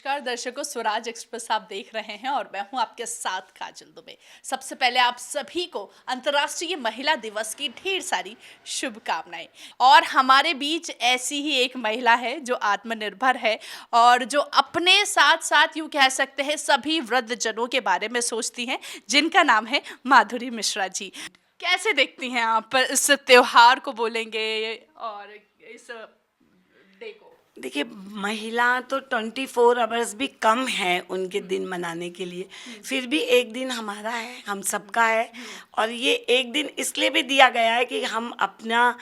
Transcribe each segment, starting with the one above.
नमस्कार दर्शकों, स्वराज एक्सप्रेस आप देख रहे हैं और मैं हूं आपके साथ काजल दुबे। सबसे पहले आप सभी को अंतर्राष्ट्रीय महिला दिवस की ढेर सारी शुभकामनाएं। और हमारे बीच ऐसी ही एक महिला है जो आत्मनिर्भर है और जो अपने साथ साथ यूं कह सकते हैं सभी वृद्धजनों के बारे में सोचती हैं, जिनका नाम है माधुरी मिश्रा जी। कैसे देखती हैं आप इस त्योहार को बोलेंगे और इस डे को? देखिए, महिला तो 24 आवर्स भी कम है उनके दिन मनाने के लिए। फिर भी एक दिन हमारा है, हम सबका है। और ये एक दिन इसलिए भी दिया गया है कि हम अपना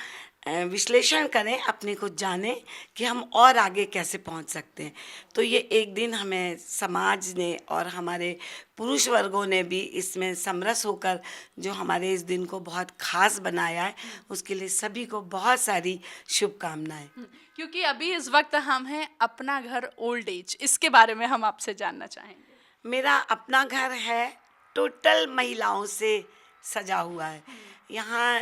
विश्लेषण करें, अपने को जानें कि हम और आगे कैसे पहुंच सकते हैं। तो ये एक दिन हमें समाज ने और हमारे पुरुष वर्गों ने भी इसमें समरस होकर जो हमारे इस दिन को बहुत खास बनाया है, उसके लिए सभी को बहुत सारी शुभकामनाएं। क्योंकि अभी इस वक्त हम हैं अपना घर ओल्ड एज, इसके बारे में हम आपसे जानना चाहेंगे। मेरा अपना घर है, टोटल महिलाओं से सजा हुआ है। यहाँ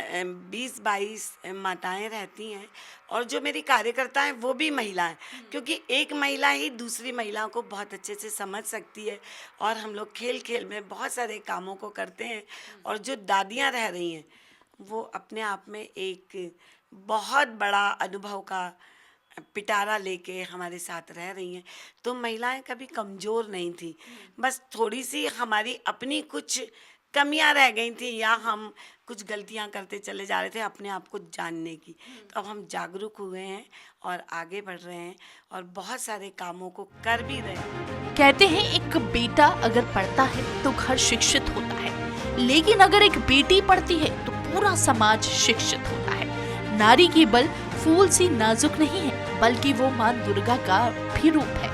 20-22 माताएं रहती हैं और जो मेरी कार्यकर्ता हैं वो भी महिला हैं, क्योंकि एक महिला ही दूसरी महिलाओं को बहुत अच्छे से समझ सकती है। और हम लोग खेल खेल में बहुत सारे कामों को करते हैं। और जो दादियाँ रह रही हैं वो अपने आप में एक बहुत बड़ा अनुभव का पिटारा लेके हमारे साथ रह रही हैं। तो महिलाएं कभी कमज़ोर नहीं थी, बस थोड़ी सी हमारी अपनी कुछ कमियां रह गई थी या हम कुछ गलतियां करते चले जा रहे थे अपने आप को जानने की। तो अब हम जागरूक हुए हैं और आगे बढ़ रहे हैं और बहुत सारे कामों को कर भी रहे हैं। कहते हैं एक बेटा अगर पढ़ता है तो घर शिक्षित होता है, लेकिन अगर एक बेटी पढ़ती है तो पूरा समाज शिक्षित होता है। नारी की बल फूल सी नाजुक नहीं है, बल्कि वो मां दुर्गा का भी रूप है।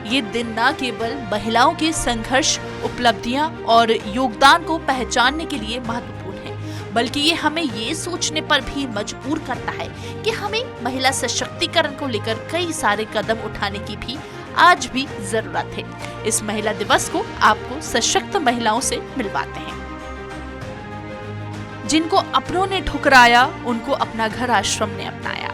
ये दिन न केवल महिलाओं के संघर्ष, उपलब्धियां और योगदान को पहचानने के लिए महत्वपूर्ण है, बल्कि ये हमें ये सोचने पर भी मजबूर करता है कि हमें महिला सशक्तिकरण को लेकर कई सारे कदम उठाने की भी आज भी जरूरत है। इस महिला दिवस को आपको सशक्त महिलाओं से मिलवाते हैं। जिनको अपनों ने ठुकराया, उनको अपना घर आश्रम ने अपनाया।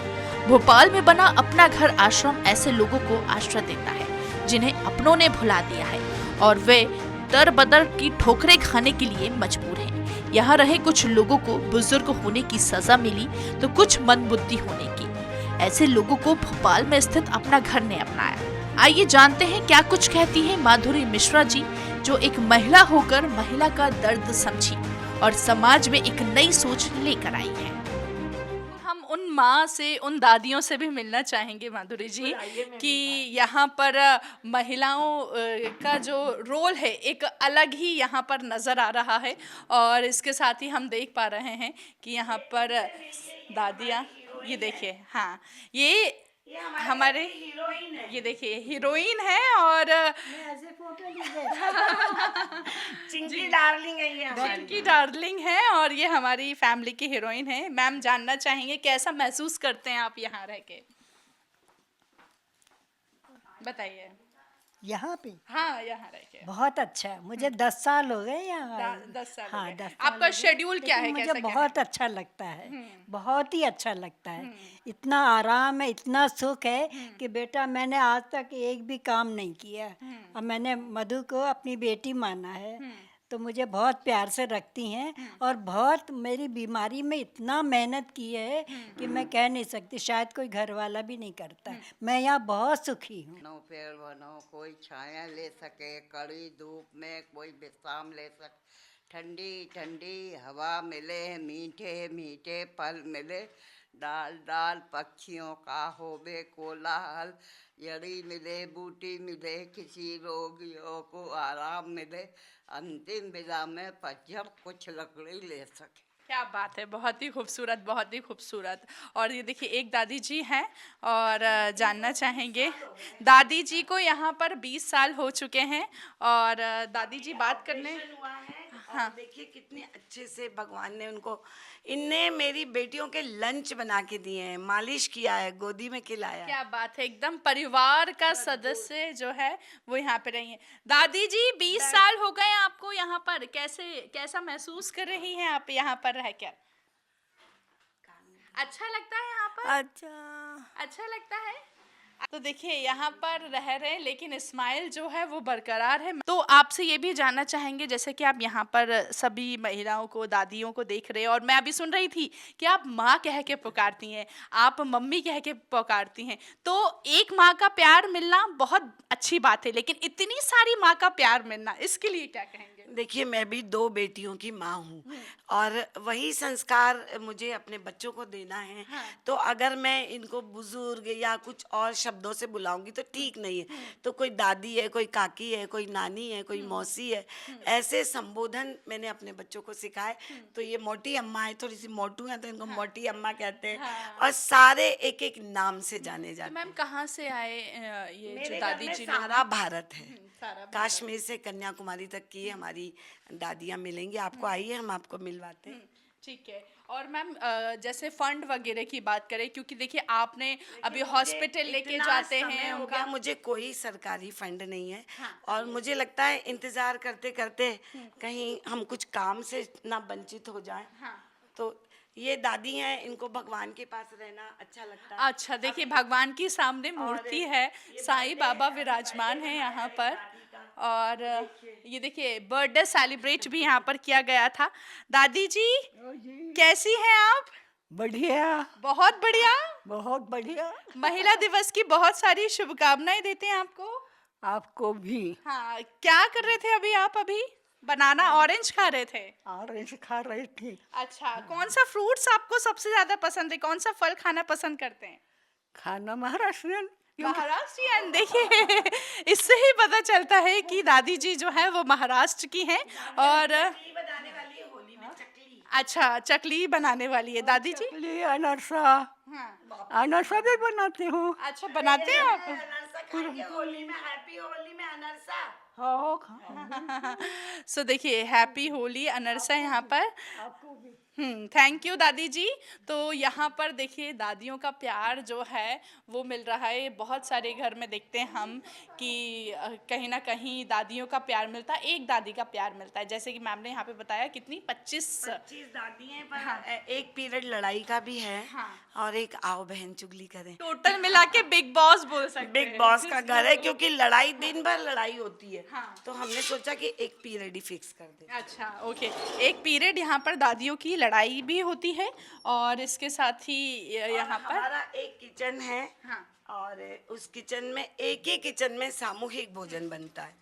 भोपाल में बना अपना घर आश्रम ऐसे लोगों को आश्रय देता है जिन्हें अपनों ने भुला दिया है और वे दर बदर की ठोकरें खाने के लिए मजबूर हैं। यहाँ रहे कुछ लोगों को बुजुर्ग होने की सजा मिली तो कुछ मंदबुद्धि होने की। ऐसे लोगों को भोपाल में स्थित अपना घर ने अपनाया। आइए जानते हैं क्या कुछ कहती है माधुरी मिश्रा जी, जो एक महिला होकर महिला का दर्द समझी और समाज में एक नई सोच लेकर आई है। हम उन माँ से, उन दादियों से भी मिलना चाहेंगे माधुरी जी कि यहाँ पर महिलाओं का जो रोल है एक अलग ही यहाँ पर नज़र आ रहा है। और इसके साथ ही हम देख पा रहे हैं कि यहाँ पर दादियाँ, ये देखिए, हाँ, ये हमारे ये देखिए हीरोइन है और चिंकी डार्लिंग है ये हमारी। चिंकी डार्लिंग है और ये हमारी फैमिली की हीरोइन है। मैम, जानना चाहेंगे कैसा महसूस करते हैं आप यहाँ रह के? बताइए। यहाँ पे हाँ, यहाँ रह के बहुत अच्छा है। मुझे 10 साल हो गए यहाँ आए। 10 साल हो हाँ, गए। 10 साल आपका हो गए। शेड्यूल क्या लेकिन है, मुझे कैसा क्या है? बहुत अच्छा लगता है, बहुत ही अच्छा लगता है। इतना आराम है, इतना सुख है कि बेटा मैंने आज तक एक भी काम नहीं किया और मैंने मधु को अपनी बेटी माना है। तो मुझे बहुत प्यार से रखती हैं और बहुत मेरी बीमारी में इतना मेहनत की है कि मैं कह नहीं सकती, शायद कोई घर वाला भी नहीं करता। मैं यहाँ बहुत सुखी हूँ। नो पेड़ बनो, कोई छाया ले सके, कड़ी धूप में कोई विश्राम ले सके, ठंडी ठंडी हवा मिले, मीठे मीठे फल मिले, डाल डाल पक्षियों का होवे कोलाहल, यड़ी मिले, बूटी मिले, किसी रोगियों को आराम मिले, अंतिम विदा में पतझड़ कुछ लकड़ी ले सके। क्या बात है, बहुत ही खूबसूरत, बहुत ही खूबसूरत। और ये देखिए एक दादी जी हैं और जानना चाहेंगे, दादी जी को यहाँ पर 20 साल हो चुके हैं और दादी जी बात करने। हुआ है और देखिए कितने अच्छे से भगवान ने उनको, इनने मेरी बेटियों के लंच बना के दिए हैं, मालिश किया है, गोदी में खिलाया। क्या बात है, एकदम परिवार का सदस्य जो है वो यहाँ पे रही है। दादी जी 20 साल हो गए आपको यहाँ पर, कैसा महसूस कर रही हैं आप यहाँ पर रहकर? अच्छा लगता है यहाँ पर? अच्छा अच्छा लगता है। तो देखिए यहाँ पर रह रहे हैं लेकिन स्माइल जो है वो बरकरार है। तो आपसे ये भी जानना चाहेंगे, जैसे कि आप यहाँ पर सभी महिलाओं को, दादियों को देख रहे हैं, और मैं अभी सुन रही थी कि आप माँ कह के पुकारती हैं, आप मम्मी कह के पुकारती हैं। तो एक माँ का प्यार मिलना बहुत अच्छी बात है, लेकिन इतनी सारी माँ का प्यार मिलना, इसके लिए क्या कहेंगे? देखिए, मैं भी 2 बेटियों की माँ हूँ और वही संस्कार मुझे अपने बच्चों को देना है। तो अगर मैं इनको बुजुर्ग या कुछ और शब्दों से बुलाऊंगी तो ठीक नहीं है। तो कोई दादी है, कोई काकी है, कोई नानी है, कोई मौसी है, ऐसे संबोधन मैंने अपने बच्चों को सिखाए। तो ये मोटी अम्मा है, थोड़ी सी मोटू है तो इनको मोटी अम्मा कहते हैं, और सारे एक एक नाम से जाने तो जाते हैं। मैम कहाँ से आए ये जो मेरे घर दादी में जी सारा भारत है, सारा भारत। कश्मीर से कन्याकुमारी तक की हमारी दादियाँ मिलेंगी आपको। आइए, हम आपको मिलवाते हैं। ठीक है। और मैम जैसे फंड वगैरह की बात करें, क्योंकि देखिए आपने अभी हॉस्पिटल लेके इतना जाते समय हैं हो गया, मुझे कोई सरकारी फंड नहीं है। और मुझे लगता है इंतजार करते करते कहीं हम कुछ काम से ना वंचित हो जाएं। तो ये दादी हैं, इनको भगवान के पास रहना अच्छा लगता है। अच्छा, देखिए भगवान की सामने मूर्ति है, साईं बाबा विराजमान है यहाँ पर। और ये देखिए बर्थडे सेलिब्रेट भी यहाँ पर किया गया था। दादी जी कैसी हैं आप? बढ़िया, बहुत बढ़िया। बहुत बढ़िया। महिला दिवस की बहुत सारी शुभकामनाएं देते हैं आपको। आपको भी। हाँ, क्या कर रहे थे अभी आप? अभी बनाना ऑरेंज खा रहे थे? ऑरेंज खा रही थी। अच्छा, कौन सा फ्रूट्स आपको सबसे ज्यादा पसंद है? कौन सा फल खाना पसंद करते हैं? खाना महाराष्ट्रियन। महाराष्ट्रियन। देखिए इससे ही पता चलता है कि दादी जी जो है वो महाराष्ट्र की हैं। और बनाने वाली है होली में चकली। अच्छा, चकली बनाने वाली है दादी जी। चकली, अनरसा। हाँ। अनरसा भी बनाती हूँ। अच्छा, बनाते हैं आप? अनरसा खाएंगे होली में, हैप्पी होली में अनरसा। हाँ, खाऊंगी। सो देखिए, हैप्पी होली अनरसा यहाँ पर। थैंक यू दादी जी। तो यहाँ पर देखिए दादियों का प्यार जो है वो मिल रहा है। बहुत सारे घर में देखते हैं हम कि कहीं ना कहीं दादियों का प्यार मिलता है, एक दादी का प्यार मिलता है। जैसे कि मैम ने यहाँ पे बताया कितनी 25 दादी हैं, पर एक पीरियड लड़ाई का भी है। और एक आओ बहन चुगली करें। टोटल मिला के बिग बॉस बोल सकते हैं। बिग बॉस का घर है, क्योंकि लड़ाई दिन भर लड़ाई होती है। तो हमने सोचा कि एक पीरियड ही फिक्स कर दे। अच्छा, ओके। एक पीरियड यहाँ पर दादियों की लड़ाई भी होती है, और इसके साथ ही यहाँ पर हमारा एक किचन है। और उस किचन में, एक ही किचन में सामूहिक भोजन बनता है।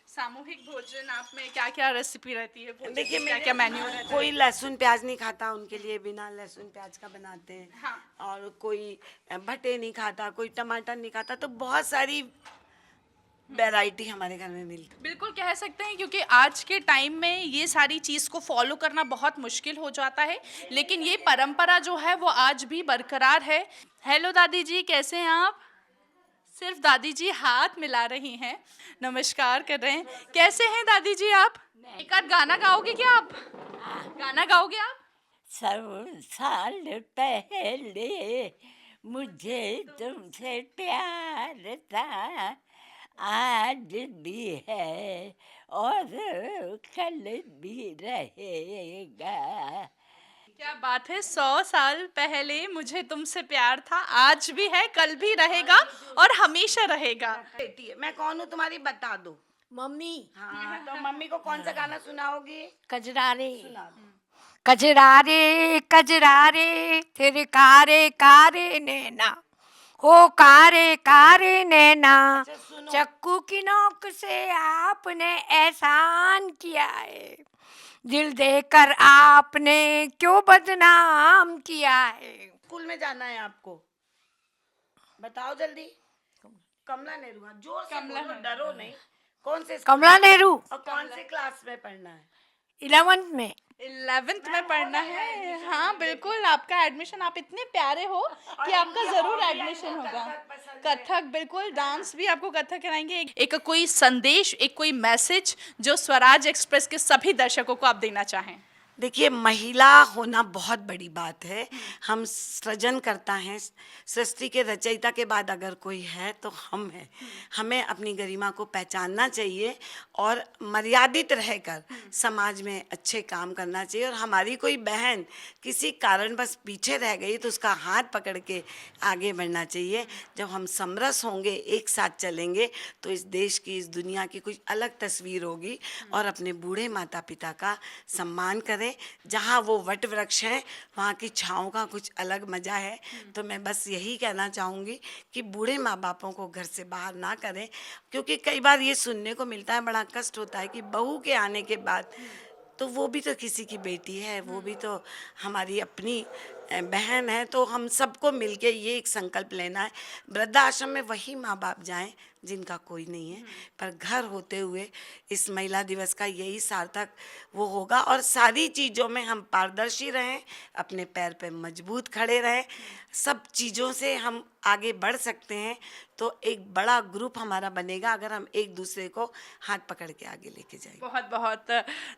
सामूहिक भोजन आप में क्या क्या रेसिपी रहती है? देखिए, क्या क्या मेन्यू रहता है? कोई लहसुन प्याज नहीं खाता, उनके लिए बिना लहसुन प्याज का बनाते हैं। और कोई भटे नहीं खाता, कोई टमाटर नहीं खाता। तो बहुत सारी वैरायटी हमारे घर में मिलती है। बिल्कुल कह सकते हैं, क्योंकि आज के टाइम में ये सारी चीज़ को फॉलो करना बहुत मुश्किल हो जाता है, लेकिन ये परंपरा जो है वो आज भी बरकरार है। हेलो दादी जी, कैसे हैं आप? सिर्फ दादी जी हाथ मिला रही हैं, नमस्कार कर रहे हैं। कैसे हैं दादी जी आप? एक आध गाना गाओगे क्या आप? गाना गाओगे आप? 100 साल पहले मुझे तुमसे प्यार था, आज भी है और कल भी रहेगा। क्या बात है, 100 साल पहले मुझे तुमसे प्यार था, आज भी है, कल भी रहेगा और हमेशा रहेगा। बेटी है, मैं कौन हूँ तुम्हारी बता दो। मम्मी। हाँ, तो मम्मी को कौन सा गाना सुनाओगी? कजरारे। कजरारे कजरारे तेरे कारे कारे नैना, हो कारे कारे नैना, चक्कू की नोक से आपने एहसान किया है, दिल देकर आपने क्यों बदनाम किया है। स्कूल में जाना है आपको, बताओ जल्दी। कमला नेहरू। हाँ, जोर से बोलो, डरो नहीं। कौन से कमला नेहरू। और कौन से क्लास में पढ़ना है? 11th में। 11th में पढ़ना है। हाँ बिल्कुल, आपका एडमिशन, आप इतने प्यारे हो कि आपका जरूर एडमिशन होगा। कथक, बिल्कुल डांस भी आपको कथक कराएंगे। एक कोई संदेश, एक कोई मैसेज जो स्वराज एक्सप्रेस के सभी दर्शकों को आप देना चाहें? देखिए, महिला होना बहुत बड़ी बात है। हम सृजनकर्ता हैं। सृष्टि के रचयिता के बाद अगर कोई है तो हम हैं। हमें अपनी गरिमा को पहचानना चाहिए और मर्यादित रहकर समाज में अच्छे काम करना चाहिए। और हमारी कोई बहन किसी कारण बस पीछे रह गई तो उसका हाथ पकड़ के आगे बढ़ना चाहिए। जब हम समरस होंगे, एक साथ चलेंगे, तो इस देश की, इस दुनिया की कुछ अलग तस्वीर होगी। और अपने बूढ़े माता पिता का सम्मान करें। जहाँ वो वट वृक्ष हैं, वहाँ की छाँव का कुछ अलग मज़ा है। तो मैं बस यही कहना चाहूँगी कि बूढ़े माँ बापों को घर से बाहर ना करें, क्योंकि कई बार ये सुनने को मिलता है, बड़ा कष्ट होता है कि बहू के आने के बाद, तो वो भी तो किसी की बेटी है, वो भी तो हमारी अपनी बहन है। तो हम सबको मिलके ये एक संकल्प लेना है, वृद्धाश्रम में वही माँ बाप जाएं जिनका कोई नहीं है, पर घर होते हुए इस महिला दिवस का यही सार्थक वो होगा। और सारी चीज़ों में हम पारदर्शी रहें, अपने पैर पे मजबूत खड़े रहें, सब चीज़ों से हम आगे बढ़ सकते हैं। तो एक बड़ा ग्रुप हमारा बनेगा अगर हम एक दूसरे को हाथ पकड़ के आगे लेके जाएंगे। बहुत बहुत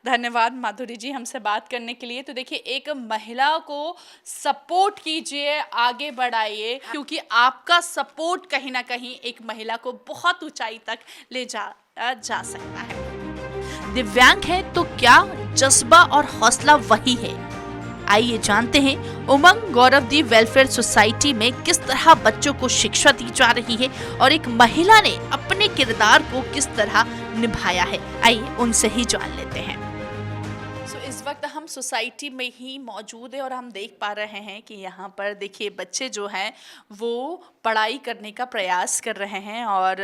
धन्यवाद माधुरी जी हमसे बात करने के लिए। तो देखिए, एक महिला को सपोर्ट कीजिए, आगे बढ़ाइए, क्योंकि आपका सपोर्ट कहीं ना कहीं एक महिला को बहुत ऊंचाई तक ले जा सकता है। दिव्यांग है तो क्या जज्बा और हौसला वही है। आइए जानते हैं उमंग गौरवदी वेलफेयर सोसाइटी में किस तरह बच्चों को शिक्षा दी जा रही है और एक महिला ने अपने किरदार को किस तरह निभाया है। आइए उनसे ही जान लेते हैं। इस वक्त हम सोसाइटी में ही मौजूद है और हम देख पा रहे हैं कि यहाँ पर देखिए बच्चे जो हैं वो पढ़ाई करने का प्रयास कर रहे हैं और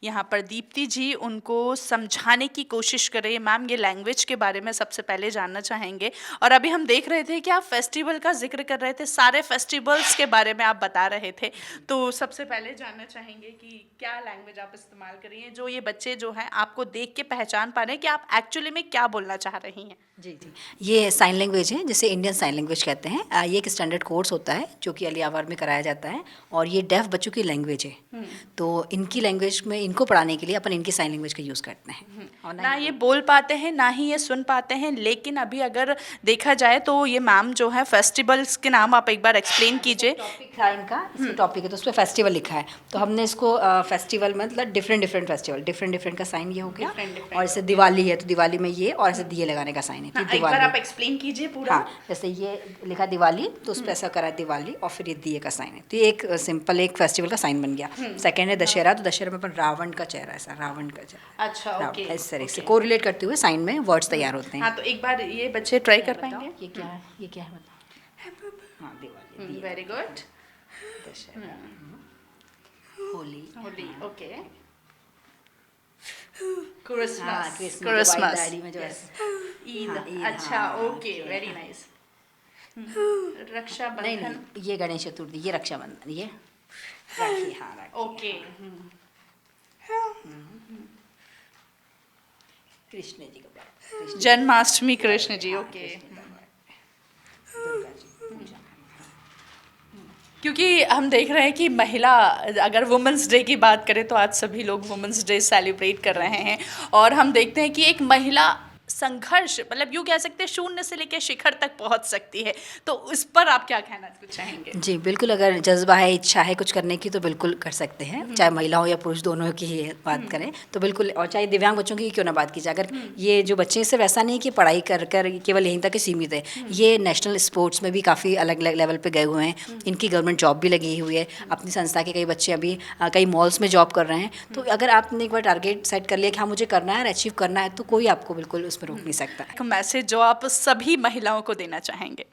यहाँ पर दीप्ति जी उनको समझाने की कोशिश कर रही है। मैम, ये लैंग्वेज के बारे में सबसे पहले जानना चाहेंगे। और अभी हम देख रहे थे कि आप फेस्टिवल का जिक्र कर रहे थे, सारे फेस्टिवल्स के बारे में आप बता रहे थे। तो सबसे पहले जानना चाहेंगे कि क्या लैंग्वेज आप इस्तेमाल कर रही हैं, जो ये बच्चे जो हैं आपको देख के पहचान पा रहे हैं कि आप एक्चुअली में क्या बोलना चाह रही हैं। जी, ये साइन लैंग्वेज है, जिसे इंडियन साइन लैंग्वेज कहते हैं। ये एक स्टैंडर्ड कोर्स होता है जो कि अलियाबाद में कराया जाता है और ये डेफ बच्चों की लैंग्वेज है। तो इनकी लैंग्वेज में इनको पढ़ाने के लिए अपन इनकी साइन लैंग्वेज का यूज़ करते हैं। और ना ये बोल पाते हैं ना ही ये सुन पाते हैं, लेकिन अभी अगर देखा जाए तो ये मैम जो है फेस्टिवल्स के नाम आप एक बार एक्सप्लेन कीजिए। टॉपिक है इनका, इसमें टॉपिक है तो उस पर फेस्टिवल लिखा है, तो हमने इसको फेस्टिवल मतलब डिफरेंट फेस्टिवल, डिफरेंट का साइन ये हो गया। और जैसे दिवाली है तो दिवाली में ये, और ऐसे दिए लगाने का साइन है। एक बार आप एक्सप्लेन कीजिए पूरा। हाँ, जैसे ये लिखा दिवाली तो उस पर ऐसा करा दिवाली और फिर ये दिए का साइन है। तो ये एक सिंपल एक फेस्टिवल का साइन बन गया। सेकंड है दशहरा, तो दशहरा में अपन रावण का चेहरा, ऐसा रावण का चेहरा। अच्छा, ओके। इस तरह से कोरिलेट करते हुए साइन में वर्ड्स तैयार होते हैं। हाँ, तो एक बार ये बच्चे ट्राई कर पाएंगे। ये क्या है, ये क्या है बताओ। हाँ, Diwali, very good. Dussehra, Holi, okay. Christmas, Christmas में जो है ईद। हाँ, ईद, अच्छा, हाँ, ओके, वेरी नाइस। नहीं रक्षाबंधन, ये गणेश चतुर्थी, ये रक्षाबंधन, ये राखी, हाँ राखी, ओके। कृष्ण जी का बात, जन्माष्टमी कृष्ण जी, ओके। दुर्गा जी पूजा। क्योंकि हम देख रहे हैं कि महिला, अगर वुमेंस डे की बात करें तो आज सभी लोग वुमेंस डे सेलिब्रेट कर रहे हैं और हम देखते हैं कि एक महिला संघर्ष, मतलब यूँ कह सकते हैं शून्य से लेकर शिखर तक पहुंच सकती है। तो उस पर आप क्या कहना चाहेंगे? जी बिल्कुल, अगर जज्बा है, इच्छा है कुछ करने की तो बिल्कुल कर सकते हैं। चाहे महिला हो या पुरुष, दोनों की ही बात करें तो बिल्कुल, और चाहे दिव्यांग बच्चों की क्यों ना बात की जाए। अगर ये जो बच्चे सिर्फ ऐसा नहीं कि पढ़ाई कर केवल यहीं तक ही सीमित है, ये नेशनल स्पोर्ट्स में भी काफ़ी अलग अलग लेवल पे गए हुए हैं। इनकी गवर्नमेंट जॉब भी लगी हुई है। अपनी संस्था के कई बच्चे अभी कई मॉल्स में जॉब कर रहे हैं। तो अगर आपने एक बार टारगेट सेट कर लिया कि हाँ मुझे करना है और अचीव करना है, तो कोई आपको बिल्कुल उसमें रोक नहीं सकता है। मैसेज जो आप सभी महिलाओं को देना चाहेंगे?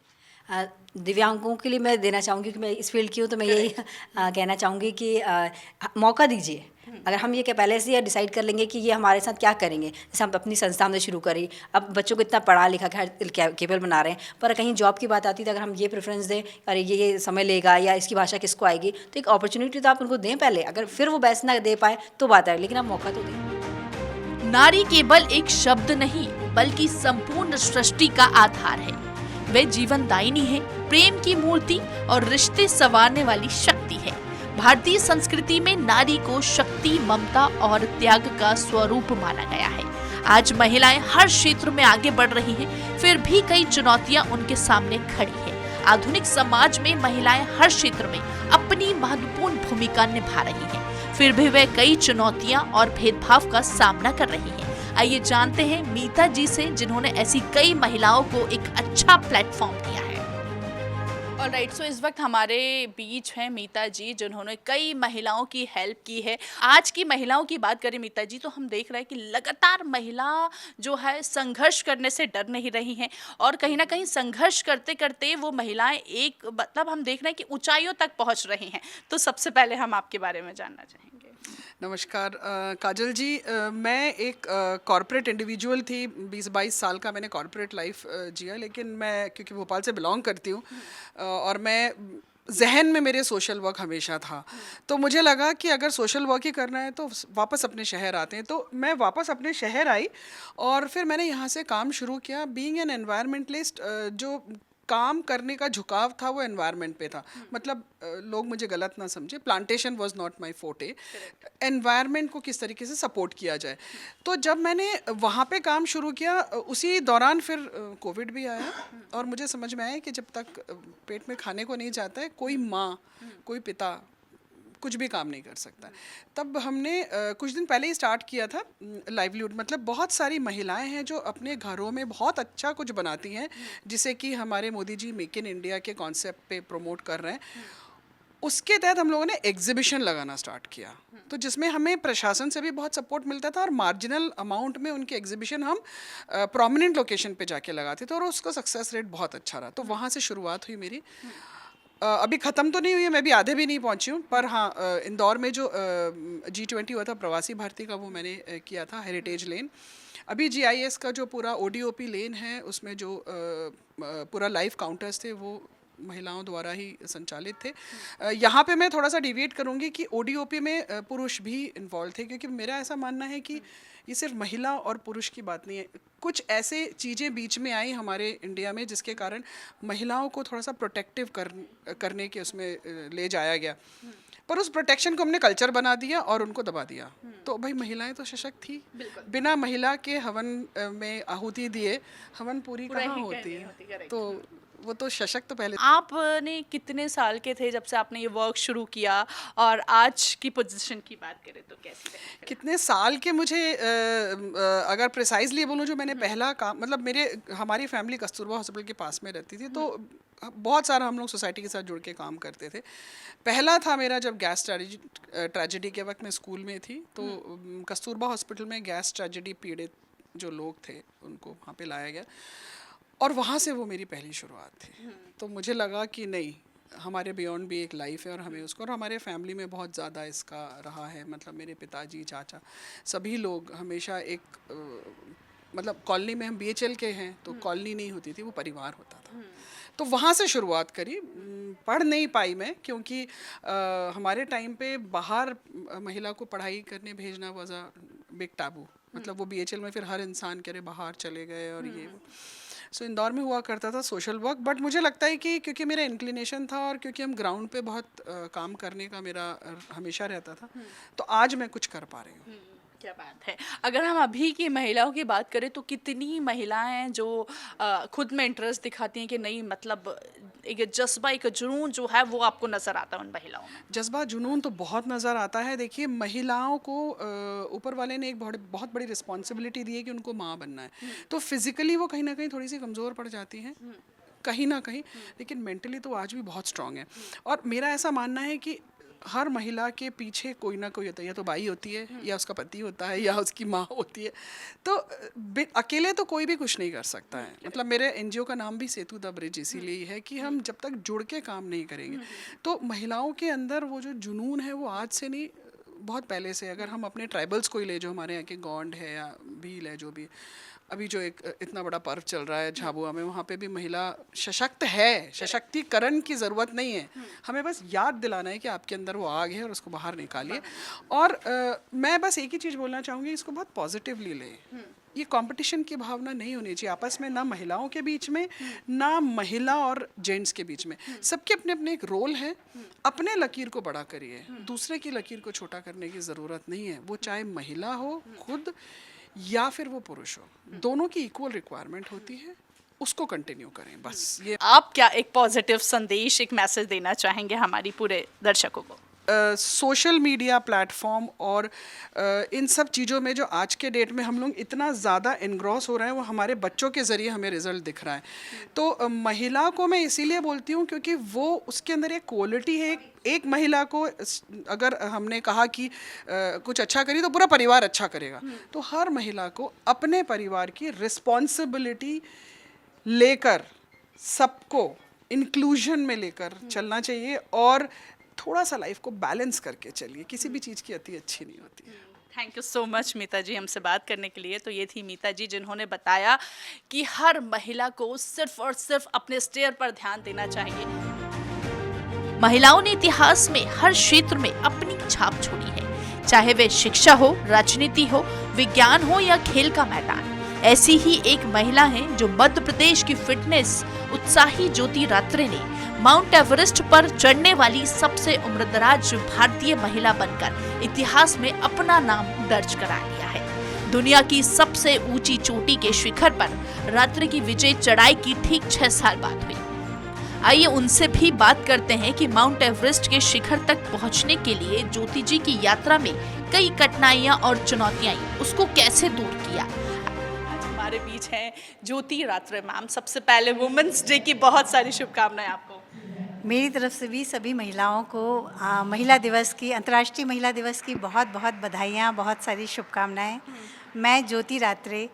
दिव्यांगों के लिए मैं देना चाहूँगी कि मैं इस फील्ड की हूँ, तो मैं यही कहना चाहूँगी कि मौका दीजिए। अगर हम ये पहले से डिसाइड कर लेंगे कि ये हमारे साथ क्या करेंगे, जैसे हम अपनी संस्था हमने शुरू करी, अब बच्चों को इतना पढ़ा लिखा के केबल बना रहे हैं, पर कहीं जॉब की बात आती है तो अगर हम ये प्रेफरेंस दें, अरे ये समय लेगा या इसकी भाषा किसको आएगी, तो एक अपॉर्चुनिटी तो आप उनको दें पहले। अगर फिर वो बेस्ट ना दे पाए तो बात है, लेकिन आप मौका तो दें। नारी केवल एक शब्द नहीं बल्कि संपूर्ण सृष्टि का आधार है। वे जीवनदायिनी है, प्रेम की मूर्ति और रिश्ते संवारने वाली शक्ति है। भारतीय संस्कृति में नारी को शक्ति, ममता और त्याग का स्वरूप माना गया है। आज महिलाएं हर क्षेत्र में आगे बढ़ रही हैं, फिर भी कई चुनौतियां उनके सामने खड़ी है। आधुनिक समाज में महिलाएं हर क्षेत्र में अपनी महत्वपूर्ण भूमिका निभा रही हैं, फिर भी वे कई चुनौतियां और भेदभाव का सामना कर रही हैं। आइए जानते हैं मीता जी से, जिन्होंने ऐसी कई महिलाओं को एक अच्छा प्लेटफॉर्म दिया है। ऑलराइट, सो इस वक्त हमारे बीच हैं मीता जी, जिन्होंने कई महिलाओं की हेल्प की है। आज की महिलाओं की बात करें मीता जी, तो हम देख रहे हैं कि लगातार महिला जो है संघर्ष करने से डर नहीं रही हैं, और कहीं ना कहीं संघर्ष करते करते वो महिलाएं एक मतलब हम देख रहे हैं कि ऊंचाइयों तक पहुंच रही हैं। तो सबसे पहले हम आपके बारे में जानना चाहेंगे। नमस्कार काजल जी, मैं एक कॉर्पोरेट इंडिविजुअल थी। 20-22 साल का मैंने कॉर्पोरेट लाइफ जिया, लेकिन मैं क्योंकि भोपाल से बिलोंग करती हूँ और मैं जहन में मेरे सोशल वर्क हमेशा था, तो मुझे लगा कि अगर सोशल वर्क ही करना है तो वापस अपने शहर आते हैं। तो मैं वापस अपने शहर आई और फिर मैंने यहाँ से काम शुरू किया। बीइंग एन एनवायरमेंटलिस्ट, जो काम करने का झुकाव था वो एनवायरनमेंट पे था। मतलब लोग मुझे गलत ना समझे, प्लांटेशन वाज नॉट माय फोटे। एनवायरनमेंट को किस तरीके से सपोर्ट किया जाए, तो जब मैंने वहाँ पे काम शुरू किया, उसी दौरान फिर कोविड भी आया और मुझे समझ में आया कि जब तक पेट में खाने को नहीं जाता है, कोई माँ कोई पिता कुछ भी काम नहीं कर सकता। तब हमने कुछ दिन पहले ही स्टार्ट किया था लाइवलीहुड। मतलब बहुत सारी महिलाएं हैं जो अपने घरों में बहुत अच्छा कुछ बनाती हैं, जिसे कि हमारे Modi ji make in India के कॉन्सेप्ट पे प्रमोट कर रहे हैं। उसके तहत हम लोगों ने एग्जीबिशन लगाना स्टार्ट किया, तो जिसमें हमें प्रशासन से भी बहुत सपोर्ट मिलता था और मार्जिनल अमाउंट में उनके एग्जीबिशन हम प्रोमिनेंट लोकेशन पे जाके लगाते थे और उसका सक्सेस रेट बहुत अच्छा रहा। तो वहाँ से शुरुआत हुई मेरी। अभी ख़त्म तो नहीं हुई है, मैं भी आधे भी नहीं पहुंची हूँ, पर हाँ इंदौर में जो G20 हुआ था प्रवासी भारतीय का, वो मैंने किया था, हेरिटेज लेन। अभी GIS का जो पूरा ODOP लेन है, उसमें जो पूरा लाइव काउंटर्स थे वो महिलाओं द्वारा ही संचालित थे। यहाँ पे मैं थोड़ा सा डिविएट करूँगी कि ODOP में पुरुष भी इन्वॉल्व थे, क्योंकि मेरा ऐसा मानना है कि ये सिर्फ महिला और पुरुष की बात नहीं है। कुछ ऐसे चीज़ें बीच में आई हमारे इंडिया में जिसके कारण महिलाओं को थोड़ा सा प्रोटेक्टिव करने के उसमें ले जाया गया, पर उस प्रोटेक्शन को हमने कल्चर बना दिया और उनको दबा दिया। तो भाई महिलाएं तो सशक्त थी, बिना महिला के हवन में आहुति दिए हवन पूरी कहाँ होती है। तो वो तो सशक्त तो पहले। आपने कितने साल के थे जब से आपने ये वर्क शुरू किया, और आज की पोजीशन की बात करें तो कैसी रही? कितने साल के, मुझे अगर प्रिसाइजली बोलूँ, जो मैंने पहला काम, मतलब हमारी फैमिली कस्तूरबा हॉस्पिटल के पास में रहती थी, तो बहुत सारा हम लोग सोसाइटी के साथ जुड़ के काम करते थे। पहला था मेरा जब गैस ट्रेजेडी के वक्त मैं स्कूल में थी, तो कस्तूरबा हॉस्पिटल में गैस ट्रेजेडी पीड़ित जो लोग थे उनको वहाँ पे लाया गया और वहाँ से वो मेरी पहली शुरुआत थी। तो मुझे लगा कि नहीं, हमारे बियॉन्ड भी एक लाइफ है और हमें उसको, और हमारे फैमिली में बहुत ज़्यादा इसका रहा है। मतलब मेरे पिताजी, चाचा, सभी लोग हमेशा एक मतलब कॉलोनी में, हम BHL के हैं तो कॉलोनी नहीं होती थी, वो परिवार होता था। तो वहाँ से शुरुआत करी। पढ़ नहीं पाई मैं, क्योंकि हमारे टाइम पे बाहर महिला को पढ़ाई करने भेजना वाज अ बिग टैबू। मतलब वो BHL में फिर हर इंसान कह रहे बाहर चले गए और ये वो। सो इंदौर में हुआ करता था सोशल वर्क, बट मुझे लगता है कि क्योंकि मेरा इंक्लिनेशन था और क्योंकि हम ग्राउंड पे बहुत काम करने का मेरा हमेशा रहता था, तो आज मैं कुछ कर पा रही हूँ। क्या बात है। अगर हम अभी की महिलाओं की बात करें तो कितनी महिलाएं हैं जो खुद में इंटरेस्ट दिखाती हैं कि नहीं, मतलब एक जज्बा, एक जुनून जो है वो आपको नज़र आता है उन महिलाओं में? जज्बा, जुनून तो बहुत नज़र आता है। देखिए, महिलाओं को ऊपर वाले ने एक बहुत बड़ी रिस्पॉन्सिबिलिटी दी है कि उनको माँ बनना है। तो फिज़िकली वो कहीं ना कहीं थोड़ी सी कमज़ोर पड़ जाती हैं कहीं ना कहीं, लेकिन मेंटली तो आज भी बहुत स्ट्रांग है। और मेरा ऐसा मानना है कि हर महिला के पीछे कोई ना कोई होता है, या तो बाई होती है, या उसका पति होता है, या उसकी माँ होती है। तो अकेले तो कोई भी कुछ नहीं कर सकता है। मतलब मेरे NGO का नाम भी सेतु द ब्रिज इसीलिए है कि हम जब तक जुड़ के काम नहीं करेंगे, तो महिलाओं के अंदर वो जो जुनून है वो आज से नहीं, बहुत पहले से। अगर हम अपने ट्राइबल्स को ही ले, जो हमारे यहाँ के गोंड है या भील है, जो भी अभी जो एक इतना बड़ा पर्व चल रहा है झाबुआ में, वहाँ पे भी महिला सशक्त है। सशक्तिकरण की ज़रूरत नहीं है, हमें बस याद दिलाना है कि आपके अंदर वो आग है और उसको बाहर निकालिए। और मैं बस एक ही चीज़ बोलना चाहूँगी, इसको बहुत पॉजिटिवली लें। ये कंपटीशन की भावना नहीं होनी चाहिए आपस में, ना महिलाओं के बीच में, ना महिला और जेंट्स के बीच में। सबके अपने अपने एक रोल है। अपने लकीर को बड़ा करिए, दूसरे की लकीर को छोटा करने की ज़रूरत नहीं है। वो चाहे महिला हो खुद, या फिर वो पुरुष हो, दोनों की इक्वल रिक्वायरमेंट होती है, उसको कंटिन्यू करें बस। ये आप क्या एक पॉजिटिव संदेश, एक मैसेज देना चाहेंगे हमारी पूरे दर्शकों को? सोशल मीडिया प्लेटफॉर्म और इन सब चीज़ों में जो आज के डेट में हम लोग इतना ज़्यादा इनग्रॉस हो रहे हैं, वो हमारे बच्चों के ज़रिए हमें रिजल्ट दिख रहा है। तो महिला को मैं इसीलिए बोलती हूँ क्योंकि वो उसके अंदर एक क्वालिटी है। एक महिला को अगर हमने कहा कि कुछ अच्छा करी तो पूरा परिवार अच्छा करेगा, तो हर महिला को अपने परिवार की रिस्पॉन्सिबिलिटी लेकर, सबको इंक्लूजन में लेकर चलना चाहिए और थोड़ा सा लाइफ को बैलेंस करके चलिए। किसी भी चीज़ की अति अच्छी नहीं होती है। थैंक यू सो मच मीता जी हमसे बात करने के लिए। तो ये थी मीता जी जिन्होंने बताया कि हर महिला को सिर्फ और सिर्फ अपने स्टेयर पर ध्यान देना चाहिए। महिलाओं ने इतिहास में हर क्षेत्र में अपनी छाप छोड़ी है, चाहे वे शिक्षा हो, राजनीति हो, विज्ञान हो या खेल का मैदान। ऐसी ही एक महिला हैं जो मध्य प्रदेश की फिटनेस उत्साही ज्योति रात्रे ने माउंट एवरेस्ट पर चढ़ने वाली सबसे उम्रदराज भारतीय महिला बनकर इतिहास में अपना नाम दर्ज करा लिया है। दुनिया की सबसे ऊंची चोटी के शिखर पर रात्रि की विजय चढ़ाई की ठीक 6 साल बाद हुई। आइए उनसे भी बात करते हैं कि माउंट एवरेस्ट के शिखर तक पहुंचने के लिए ज्योति जी की यात्रा में कई कठिनाइयां और चुनौतियां आई, उसको कैसे दूर किया। आज हमारे बीच हैं ज्योति रात्रे मैम। सबसे पहले वुमेन्स डे की बहुत सारी शुभकामनाएं आपको। मेरी तरफ से भी सभी महिलाओं को महिला दिवस की, अंतर्राष्ट्रीय महिला दिवस की बहुत बहुत बधाइयाँ, बहुत सारी शुभकामनाएं। मैं ज्योति रात्रे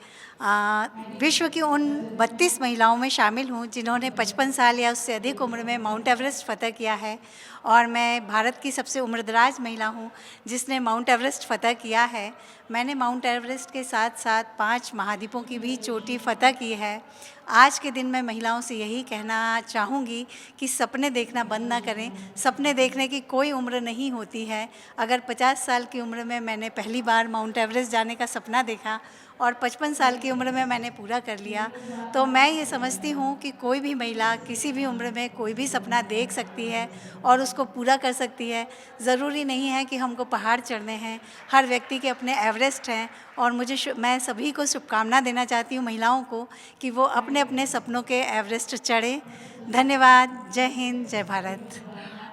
विश्व की उन 32 महिलाओं में शामिल हूँ जिन्होंने 55 साल या उससे अधिक उम्र में माउंट एवरेस्ट फतह किया है, और मैं भारत की सबसे उम्रदराज महिला हूँ जिसने माउंट एवरेस्ट फतह किया है। मैंने माउंट एवरेस्ट के साथ साथ 5 महाद्वीपों की भी चोटी फतह की है। आज के दिन मैं महिलाओं से यही कहना चाहूँगी कि सपने देखना बंद ना करें। सपने देखने की कोई उम्र नहीं होती है। अगर 50 साल की उम्र में मैंने पहली बार माउंट एवरेस्ट जाने का सपना देखा और 55 साल की उम्र में मैंने पूरा कर लिया, तो मैं ये समझती हूँ कि कोई भी महिला किसी भी उम्र में कोई भी सपना देख सकती है और उसको पूरा कर सकती है। ज़रूरी नहीं है कि हमको पहाड़ चढ़ने हैं, हर व्यक्ति के अपने एवरेस्ट हैं। और मैं सभी को शुभकामना देना चाहती हूँ महिलाओं को कि वो अपने अपने सपनों के एवरेस्ट चढ़ें। धन्यवाद। जय हिंद, जय भारत।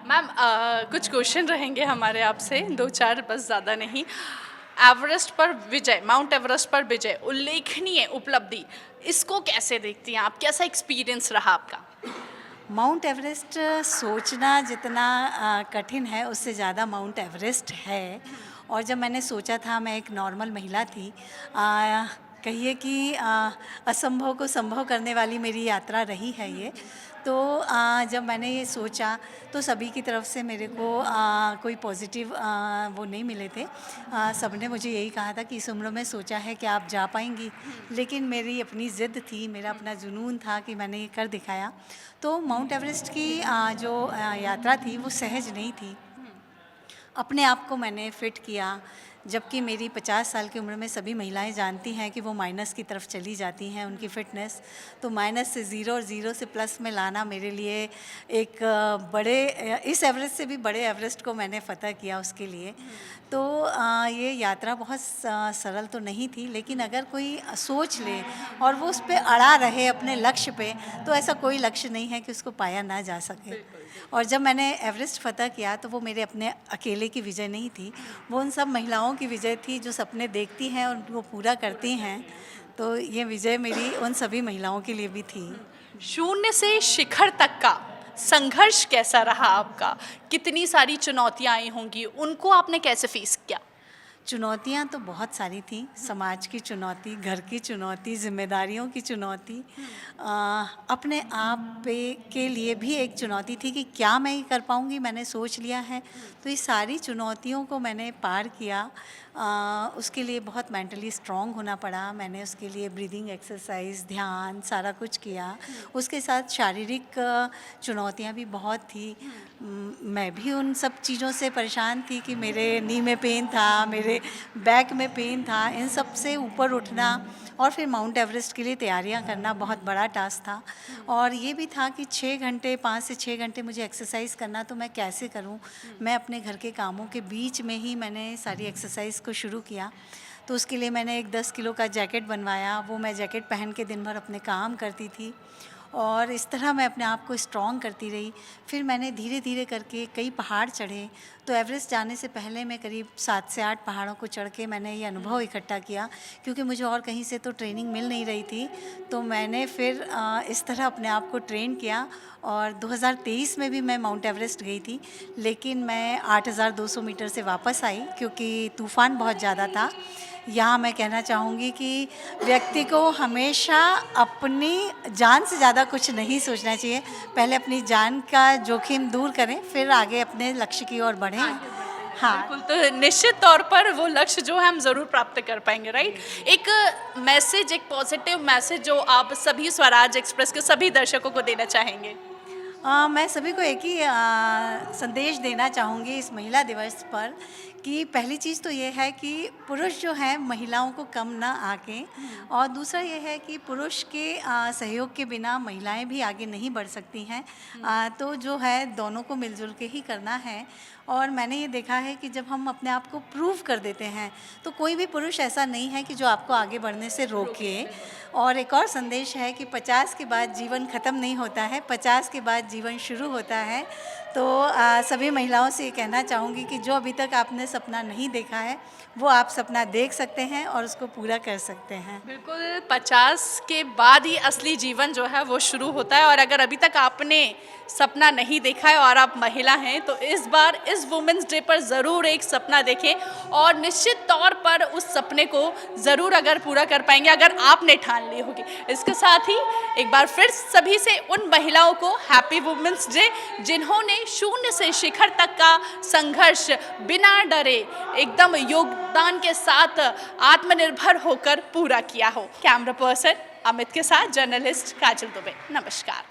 मैम कुछ क्वेश्चन रहेंगे हमारे आपसे, 2-4 बस, ज़्यादा नहीं। एवरेस्ट पर विजय, माउंट एवरेस्ट पर विजय, उल्लेखनीय उपलब्धि, इसको कैसे देखती हैं आप? कैसा एक्सपीरियंस रहा आपका? माउंट एवरेस्ट सोचना जितना कठिन है उससे ज़्यादा माउंट एवरेस्ट है। और जब मैंने सोचा था, मैं एक नॉर्मल महिला थी, कहिए कि असंभव को संभव करने वाली मेरी यात्रा रही है ये। तो जब मैंने ये सोचा तो सभी की तरफ से मेरे को कोई पॉजिटिव वो नहीं मिले थे। सबने मुझे यही कहा था कि इस उम्र में सोचा है कि आप जा पाएंगी, लेकिन मेरी अपनी ज़िद थी, मेरा अपना जुनून था कि मैंने ये कर दिखाया। तो माउंट एवरेस्ट की जो यात्रा थी वो सहज नहीं थी। अपने आप को मैंने फिट किया, जबकि मेरी 50 साल की उम्र में सभी महिलाएं जानती हैं कि वो माइनस की तरफ चली जाती हैं उनकी फ़िटनेस। तो माइनस से 0 और 0 से प्लस में लाना मेरे लिए एक इस एवरेस्ट से भी बड़े एवरेस्ट को मैंने फ़तह किया उसके लिए। तो ये यात्रा बहुत सरल तो नहीं थी, लेकिन अगर कोई सोच ले और वो उस पर अड़ा रहे अपने लक्ष्य पे, तो ऐसा कोई लक्ष्य नहीं है कि उसको पाया ना जा सके। और जब मैंने एवरेस्ट फ़तह किया तो वो मेरे अपने अकेले की विजय नहीं थी, वो उन सब महिलाओं की विजय थी जो सपने देखती हैं और उनको पूरा करती हैं। तो ये विजय मेरी उन सभी महिलाओं के लिए भी थी। शून्य से शिखर तक का संघर्ष कैसा रहा आपका? कितनी सारी चुनौतियां आई होंगी, उनको आपने कैसे फेस किया? चुनौतियाँ तो बहुत सारी थी। समाज की चुनौती, घर की चुनौती, जिम्मेदारियों की चुनौती, अपने आप के लिए भी एक चुनौती थी कि क्या मैं ये कर पाऊँगी, मैंने सोच लिया है। तो ये सारी चुनौतियों को मैंने पार किया। उसके लिए बहुत मेंटली स्ट्रॉन्ग होना पड़ा। मैंने उसके लिए ब्रीदिंग एक्सरसाइज, ध्यान, सारा कुछ किया। उसके साथ शारीरिक चुनौतियाँ भी बहुत थी। मैं भी उन सब चीज़ों से परेशान थी कि मेरे नी में पेन था, मेरे बैक में पेन था। इन सब से ऊपर उठना और फिर माउंट एवरेस्ट के लिए तैयारियां करना बहुत बड़ा टास्क था। और ये भी था कि 6 घंटे, 5 से 6 घंटे मुझे एक्सरसाइज करना, तो मैं कैसे करूं? मैं अपने घर के कामों के बीच में ही मैंने सारी एक्सरसाइज को शुरू किया। तो उसके लिए मैंने एक 10 किलो का जैकेट बनवाया। वो मैं जैकेट पहन के दिन भर अपने काम करती थी और इस तरह मैं अपने आप को स्ट्रॉन्ग करती रही। फिर मैंने धीरे धीरे करके कई पहाड़ चढ़े। तो एवरेस्ट जाने से पहले मैं करीब 7 से 8 पहाड़ों को चढ़ के मैंने ये अनुभव इकट्ठा किया, क्योंकि मुझे और कहीं से तो ट्रेनिंग मिल नहीं रही थी। तो मैंने फिर इस तरह अपने आप को ट्रेन किया और 2023 में भी मैं माउंट एवरेस्ट गई थी, लेकिन मैं 8200 मीटर से वापस आई क्योंकि तूफ़ान बहुत ज़्यादा था। यहाँ मैं कहना चाहूँगी कि व्यक्ति को हमेशा अपनी जान से ज़्यादा कुछ नहीं सोचना चाहिए। पहले अपनी जान का जोखिम दूर करें, फिर आगे अपने लक्ष्य की ओर बढ़ें। हाँ, बिल्कुल, तो निश्चित तौर पर वो लक्ष्य जो है हम ज़रूर प्राप्त कर पाएंगे, राइट। एक मैसेज, एक पॉजिटिव मैसेज जो आप सभी स्वराज एक्सप्रेस के सभी दर्शकों को देना चाहेंगे। मैं सभी को एक ही संदेश देना चाहूँगी इस महिला दिवस पर कि पहली चीज़ तो ये है कि पुरुष जो हैं महिलाओं को कम ना आके, और दूसरा ये है कि पुरुष के सहयोग के बिना महिलाएं भी आगे नहीं बढ़ सकती हैं। तो जो है दोनों को मिलजुल के ही करना है। और मैंने ये देखा है कि जब हम अपने आप को प्रूव कर देते हैं तो कोई भी पुरुष ऐसा नहीं है कि जो आपको आगे बढ़ने से रोके। और एक और संदेश है कि 50 के बाद जीवन ख़त्म नहीं होता है, 50 के बाद जीवन शुरू होता है। तो सभी महिलाओं से ये कहना चाहूँगी कि जो अभी तक आपने सपना नहीं देखा है वो आप सपना देख सकते हैं और उसको पूरा कर सकते हैं। बिल्कुल, 50 के बाद ही असली जीवन जो है वो शुरू होता है। और अगर अभी तक आपने सपना नहीं देखा है और आप महिला हैं तो इस बार इस वुमेंस डे पर ज़रूर एक सपना देखें और निश्चित तौर पर उस सपने को ज़रूर अगर पूरा कर पाएंगे, अगर आपने ठान ली होगी। इसके साथ ही एक बार फिर सभी से उन महिलाओं को हैप्पी वुमेंस डे जिन्होंने शून्य से शिखर तक का संघर्ष बिना डरे एकदम योगदान के साथ आत्मनिर्भर होकर पूरा किया हो। कैमरा पर्सन अमित के साथ जर्नलिस्ट काजल दुबे, नमस्कार।